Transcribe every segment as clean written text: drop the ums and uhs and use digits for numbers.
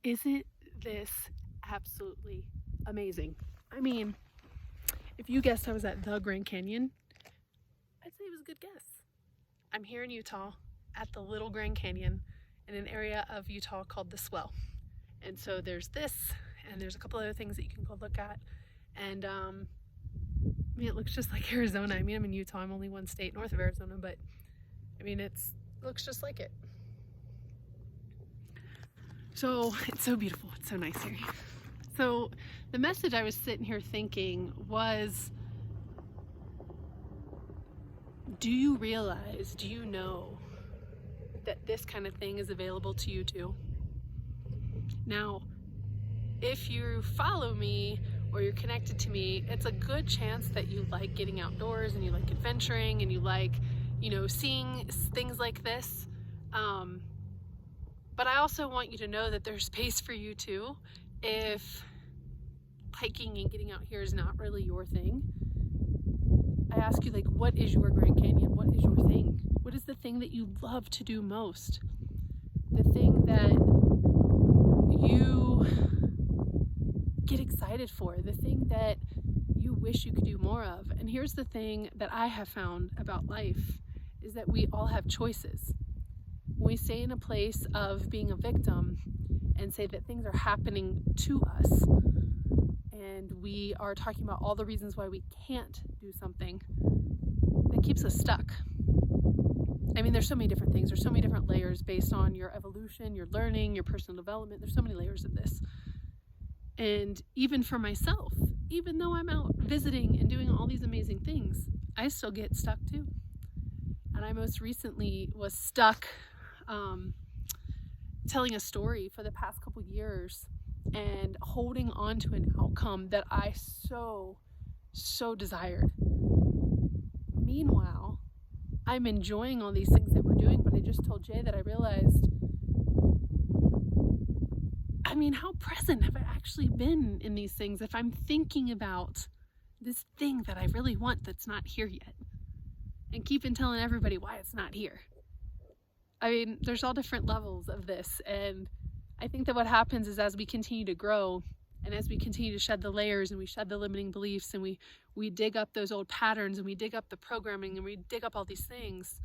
Isn't this absolutely amazing? I mean, if you guessed I was at the Grand Canyon, I'd say it was a good guess. I'm here in Utah at the Little Grand Canyon in an area of Utah called the Swell. And so there's this, and there's a couple other things that you can go look at. And I mean, it looks just like Arizona. I mean, I'm in Utah. I'm only one state north of Arizona, but I mean, it looks just like it. So it's so beautiful. It's so nice here. So the message I was sitting here thinking was, do you realize, do you know that this kind of thing is available to you too? Now, if you follow me or you're connected to me, it's a good chance that you like getting outdoors and you like adventuring and you like, seeing things like this. But I also want you to know that there's space for you too. If hiking and getting out here is not really your thing, I ask you, what is your Grand Canyon? What is your thing? What is the thing that you love to do most? The thing that you get excited for, the thing that you wish you could do more of. And here's the thing that I have found about life is that we all have choices. When we stay in a place of being a victim and say that things are happening to us, and we are talking about all the reasons why we can't do something, that keeps us stuck. I mean, there's so many different things. There's so many different layers based on your evolution, your learning, your personal development. There's so many layers of this. And even for myself, even though I'm out visiting and doing all these amazing things, I still get stuck too. And I most recently was stuck telling a story for the past couple years and holding on to an outcome that I so desired. Meanwhile, I'm enjoying all these things that we're doing, but I just told Jay that I realized, how present have I actually been in these things if I'm thinking about this thing that I really want that's not here yet and keeping telling everybody why it's not here? There's all different levels of this, and I think that what happens is as we continue to grow and as we continue to shed the layers and we shed the limiting beliefs and we dig up those old patterns and we dig up the programming and we dig up all these things,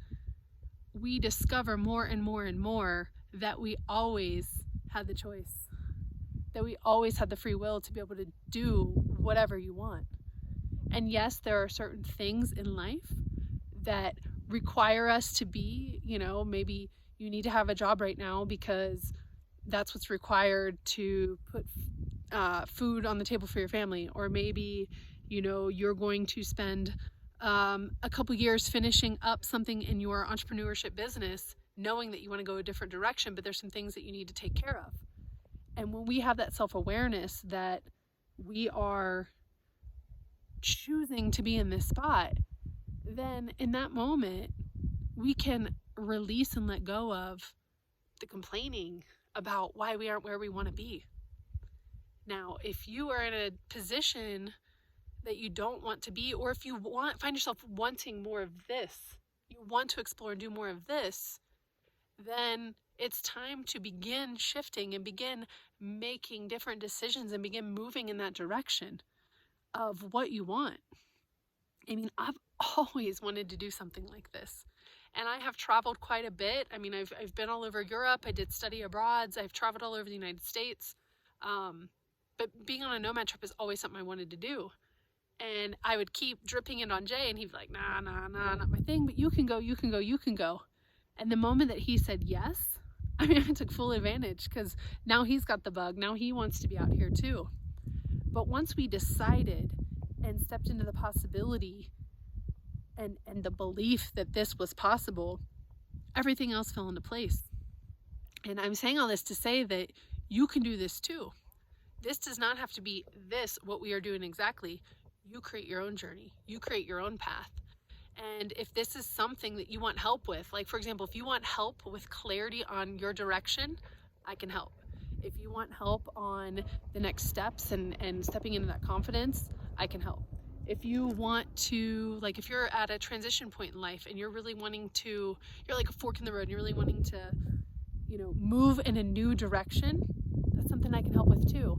we discover more and more and more that we always had the choice, that we always had the free will to be able to do whatever you want. And yes, there are certain things in life that require us to be, maybe you need to have a job right now because that's what's required to put food on the table for your family. Or maybe, you're going to spend a couple years finishing up something in your entrepreneurship business, knowing that you want to go a different direction, but there's some things that you need to take care of. And when we have that self-awareness that we are choosing to be in this spot, then in that moment, we can release and let go of the complaining about why we aren't where we want to be. Now, if you are in a position that you don't want to be, or if you find yourself wanting more of this, you want to explore and do more of this, then it's time to begin shifting and begin making different decisions and begin moving in that direction of what you want. I've always wanted to do something like this. And I have traveled quite a bit. I've been all over Europe. I did study abroads. I've traveled all over the United States. But being on a nomad trip is always something I wanted to do. And I would keep dripping it on Jay, and he'd be like, nah, not my thing, but you can go. And the moment that he said yes, I took full advantage because now he's got the bug. Now he wants to be out here too. But once we decided and stepped into the possibility and the belief that this was possible, everything else fell into place. And I'm saying all this to say that you can do this too. This does not have to be what we are doing exactly. You create your own journey. You create your own path. And if this is something that you want help with, like for example, if you want help with clarity on your direction, I can help. If you want help on the next steps and stepping into that confidence, I can help. If you want to, if you're at a transition point in life and you're really wanting to, you're like a fork in the road and you're really wanting to, move in a new direction, that's something I can help with too.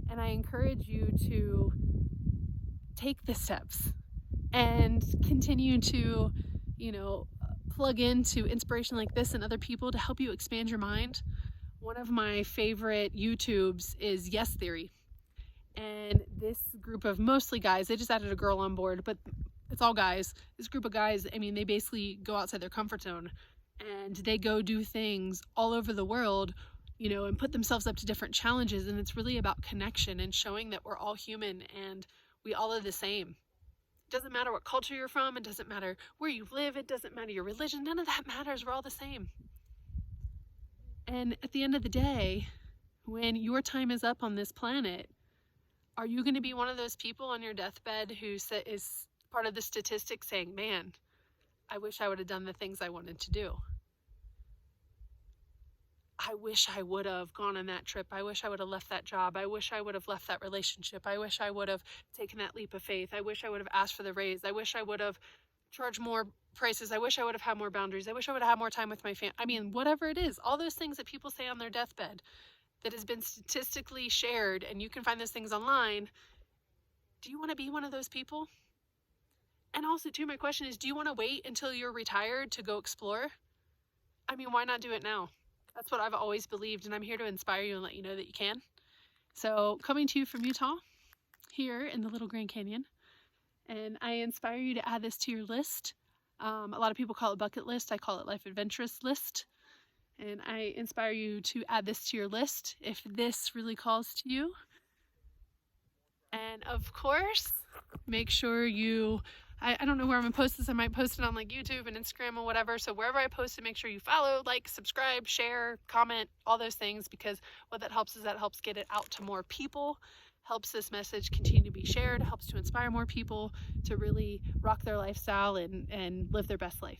And I encourage you to take the steps and continue to, plug into inspiration like this and other people to help you expand your mind. One of my favorite YouTubes is Yes Theory. And this group of mostly guys, they just added a girl on board, but it's all guys. This group of guys, they basically go outside their comfort zone and they go do things all over the world, and put themselves up to different challenges. And it's really about connection and showing that we're all human and we all are the same. It doesn't matter what culture you're from. It doesn't matter where you live. It doesn't matter your religion. None of that matters. We're all the same. And at the end of the day, when your time is up on this planet, are you going to be one of those people on your deathbed who is part of the statistic saying, man, I wish I would have done the things I wanted to do. I wish I would have gone on that trip. I wish I would have left that job. I wish I would have left that relationship. I wish I would have taken that leap of faith. I wish I would have asked for the raise. I wish I would have charged more prices. I wish I would have had more boundaries. I wish I would have had more time with my family. Whatever it is, all those things that people say on their deathbed that has been statistically shared, and you can find those things online. Do you want to be one of those people? And also, too, my question is, do you want to wait until you're retired to go explore? Why not do it now? That's what I've always believed, and I'm here to inspire you and let you know that you can. So, coming to you from Utah, here in the Little Grand Canyon, and I inspire you to add this to your list. A lot of people call it bucket list. I call it life adventurous list. And I inspire you to add this to your list if this really calls to you. And of course, make sure I don't know where I'm going to post this. I might post it on YouTube and Instagram or whatever. So wherever I post it, make sure you follow, subscribe, share, comment, all those things, because what that helps is that helps get it out to more people, helps this message continue to be shared, helps to inspire more people to really rock their lifestyle and live their best life.